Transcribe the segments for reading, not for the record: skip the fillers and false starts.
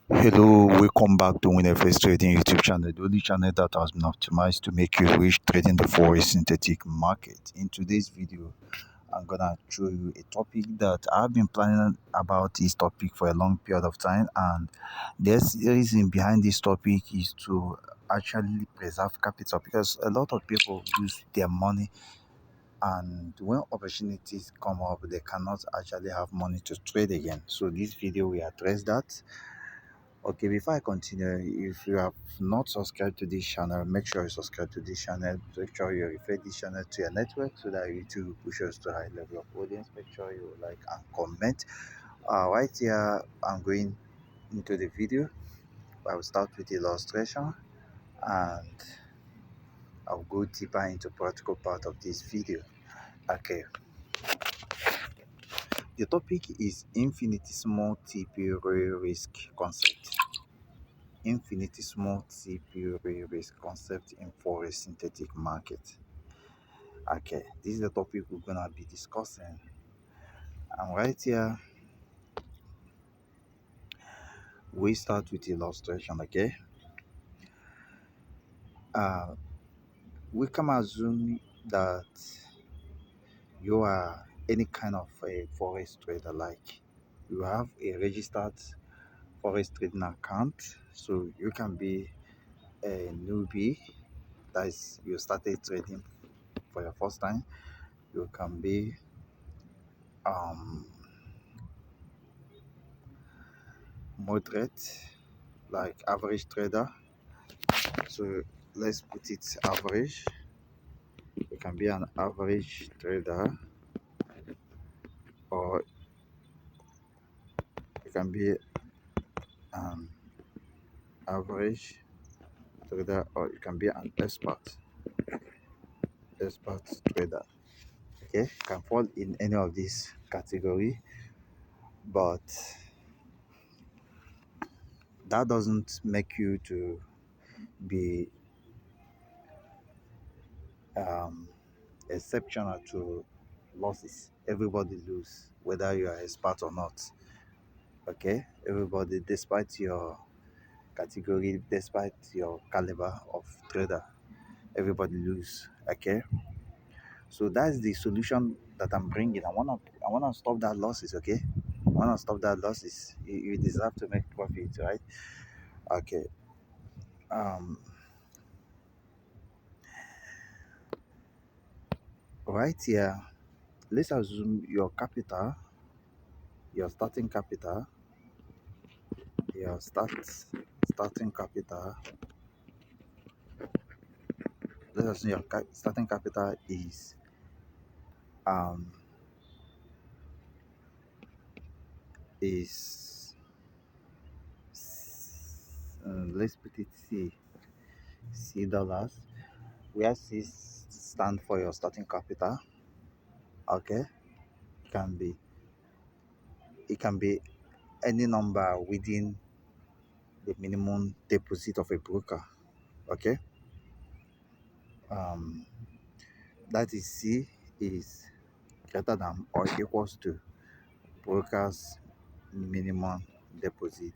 Hello, welcome back to WINFXTRADING YouTube channel, the only channel that has been optimized to make you rich trading the forex synthetic market. In today's video, I'm gonna show you a topic that I've been planning about this topic for a long period of time, and the reason behind this topic is to actually preserve capital because a lot of people use their money, and when opportunities come up, they cannot actually have money to trade again. So this video will address that. Okay, before I continue, if you have not subscribed to this channel, make sure you subscribe to this channel. Make sure you refer this channel to your network so that YouTube pushes to a high level of audience. Make sure you like and comment. Right here, I'm going into the video. I will start with the illustration and I'll go deeper into practical part of this video. Okay, the topic is infinitesimal TP risk concept. Infinitesimal TP risk concept in forex synthetic market. Okay, this is the topic we're gonna be discussing. And right here, we start with illustration. Okay, we can assume that you are any kind of a forex trader, like you have a registered forex trading account, so you can be a newbie, that is you started trading for your first time. You can be moderate, like average trader. So let's put it average. You can be an average trader, or you can be an average trader, or you can be an expert trader. Okay, you can fall in any of these category, but that doesn't make you to be exceptional to losses. Everybody lose, whether you are expert or not. Okay, everybody, despite your category, despite your caliber of trader, everybody lose. Okay, so that's the solution that I'm bringing. I wanna stop that losses. Okay, I wanna stop that losses. You deserve to make profit, right? Okay. Right here, let's assume your capital, your starting capital, your starting capital. Let's assume your starting capital is um is let's put it C dollars, where C stand for your starting capital. Okay, can be it can be any number within the minimum deposit of a broker. Okay, um that is C is greater than or equals to broker's minimum deposit.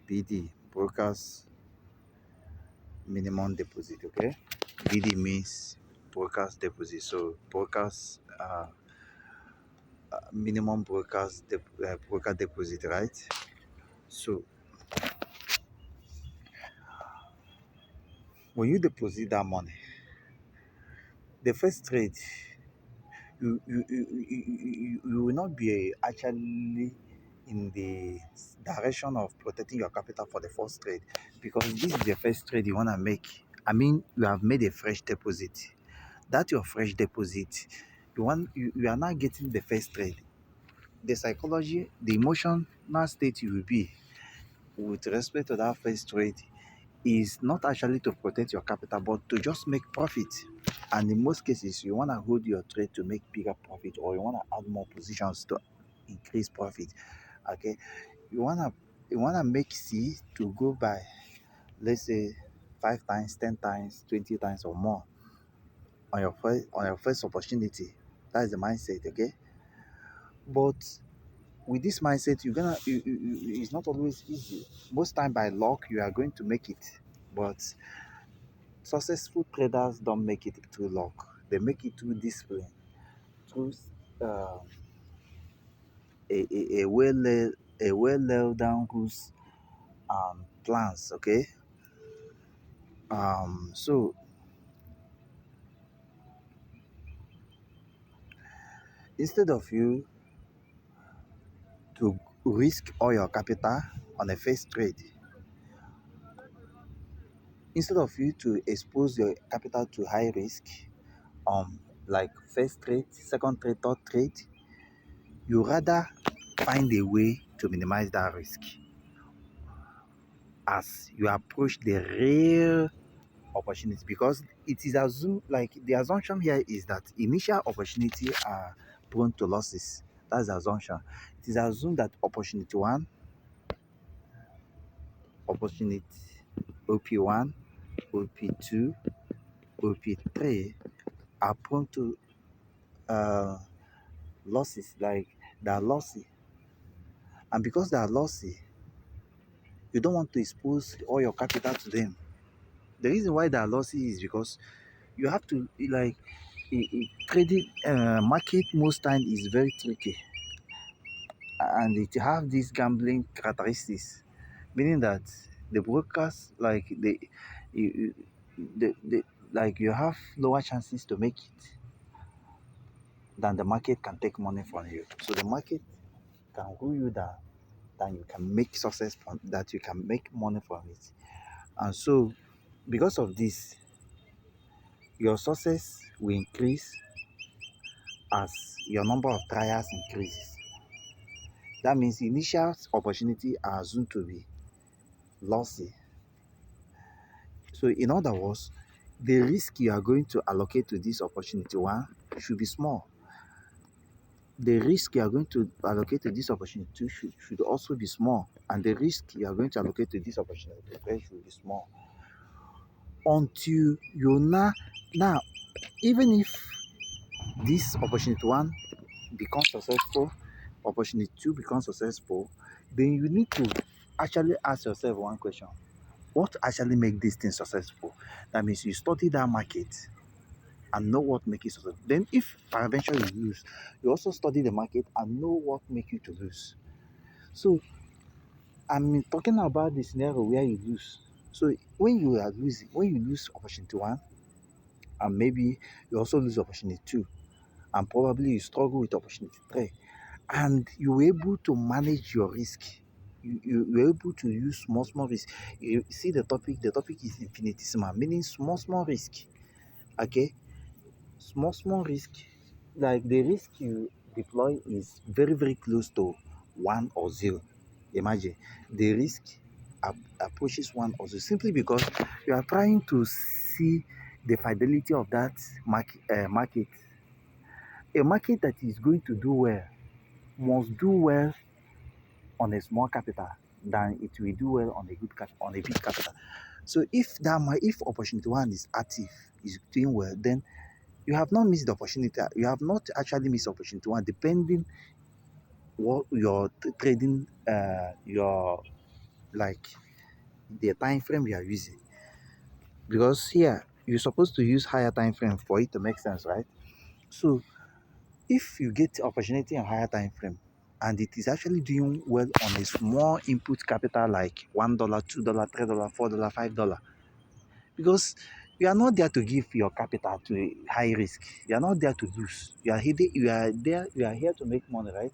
BD, brokers minimum deposit. Okay, BD means brokers deposit, so brokers minimum broker deposit, right? So when you deposit that money, the first trade, you will not be actually in the direction of protecting your capital for the first trade, because this is the first trade you want to make. I mean, you have made a fresh deposit. That your fresh deposit, you are not getting the first trade. The psychology, the emotional state you will be with respect to that first trade is not actually to protect your capital, but to just make profit. And in most cases, you want to hold your trade to make bigger profit, or you want to add more positions to increase profit. Okay, you wanna make C to go by, let's say, 5 times, 10 times, 20 times, or more on your first opportunity. That is the mindset. Okay, but with this mindset, it's not always easy. Most time by luck, you are going to make it. But successful traders don't make it through luck. They make it through discipline, through uh, a well laid down rules and plans. Okay. So instead of you to risk all your capital on a first trade, instead of you to expose your capital to high risk, like first trade, second trade, third trade, you rather find a way to minimize that risk as you approach the real opportunity, because it is assumed, like the assumption here is that initial opportunity are prone to losses. That's the assumption. It is assumed that opportunity one, opportunity OP1, OP2, OP3 are prone to uh, losses, like they are lossy. And because they are lossy, you don't want to expose all your capital to them. The reason why they are lossy is because you have to, like, trading market most time is very tricky, and it have these gambling characteristics, meaning that the brokers, like you, like you have lower chances to make it than the market can take money from you. So the market can rule you down than you can make success from, that you can make money from it. And so because of this, your success will increase as your number of trials increases. That means initial opportunity are assumed to be lossy. So in other words, the risk you are going to allocate to this opportunity one should be small. The risk you are going to allocate to this opportunity two should also be small. And the risk you are going to allocate to this opportunity three should be small. Until you now, even if this opportunity one becomes successful, opportunity two becomes successful, then you need to actually ask yourself one question: what actually make this thing successful? That means you study that market and know what make it successful. Then if eventually you lose, you also study the market and know what make you to lose. So I'm talking about the scenario where you lose. So when you are losing, when you lose opportunity one, and maybe you also lose opportunity two, and probably you struggle with opportunity three, and you were able to manage your risk. You were able to use small risk. You see the topic is infinitesimal, meaning small risk. Okay, small risk, like the risk you deploy is very close to 1 or 0. Imagine the risk approaches 1 or 0, simply because you are trying to see the fidelity of that market. A market that is going to do well must do well on a small capital than it will do well on on a big capital. So if opportunity one is active, is doing well, then you have not missed the opportunity. You have not actually missed opportunity one, depending what your trading, your, like, the time frame you are using. Because here you're supposed to use higher time frame for it to make sense, right? So if you get opportunity in higher time frame and it is actually doing well on a small input capital like $1, $2, $3, $4, $5, because you are not there to give your capital to a high risk. You are not there to lose. You are here to make money, right?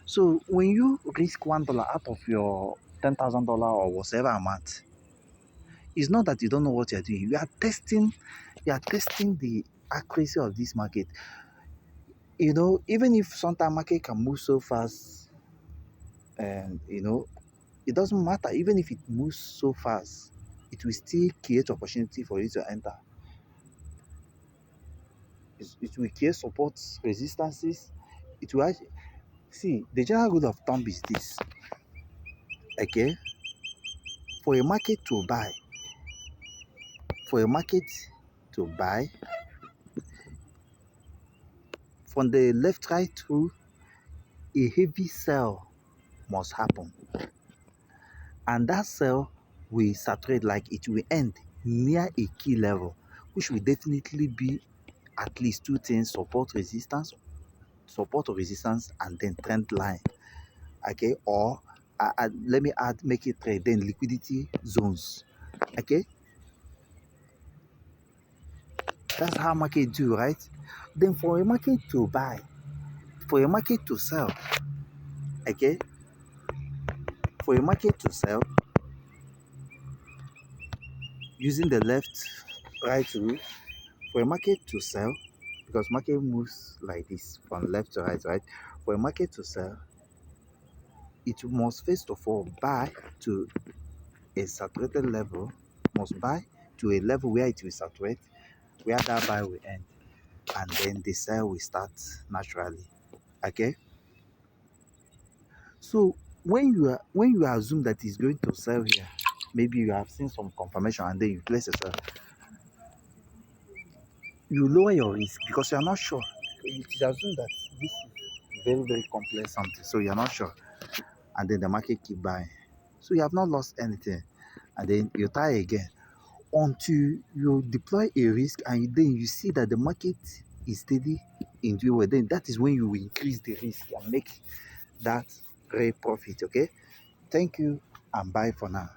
So when you risk $1 out of your $10,000 or whatever amount, it's not that you don't know what you are doing. You are testing the accuracy of this market. Even if sometimes market can move so fast, and it doesn't matter. Even if it moves so fast, it will still create opportunity for you to enter. It will create support resistances. It will actually, see, the general rule of thumb is this. Okay, for a market to buy, for a market to buy from the left right through, a heavy sell must happen, and that sell will saturate, like it will end near a key level, which will definitely be at least two things: support or resistance, and then trend line. Okay, or let me add, make it trade, then liquidity zones. Okay, that's how market do, right? Then for a market to buy, for a market to sell, okay, for a market to sell using the left right rule, for a market to sell, because market moves like this from left to right, right? For a market to sell, it must first of all buy to a saturated level, must buy to a level where it will saturate, where that buy will end, and then the sell will start naturally. Okay, so when you assume that it's going to sell here, maybe you have seen some confirmation and then you place a sell, you lower your risk because you are not sure. It is assumed that this is very complex something, so you are not sure, and then the market keep buying, so you have not lost anything, and then you try again until you deploy a risk, and then you see that the market is steady in doing well. Then that is when you will increase the risk and make that great profit. Okay, thank you and bye for now.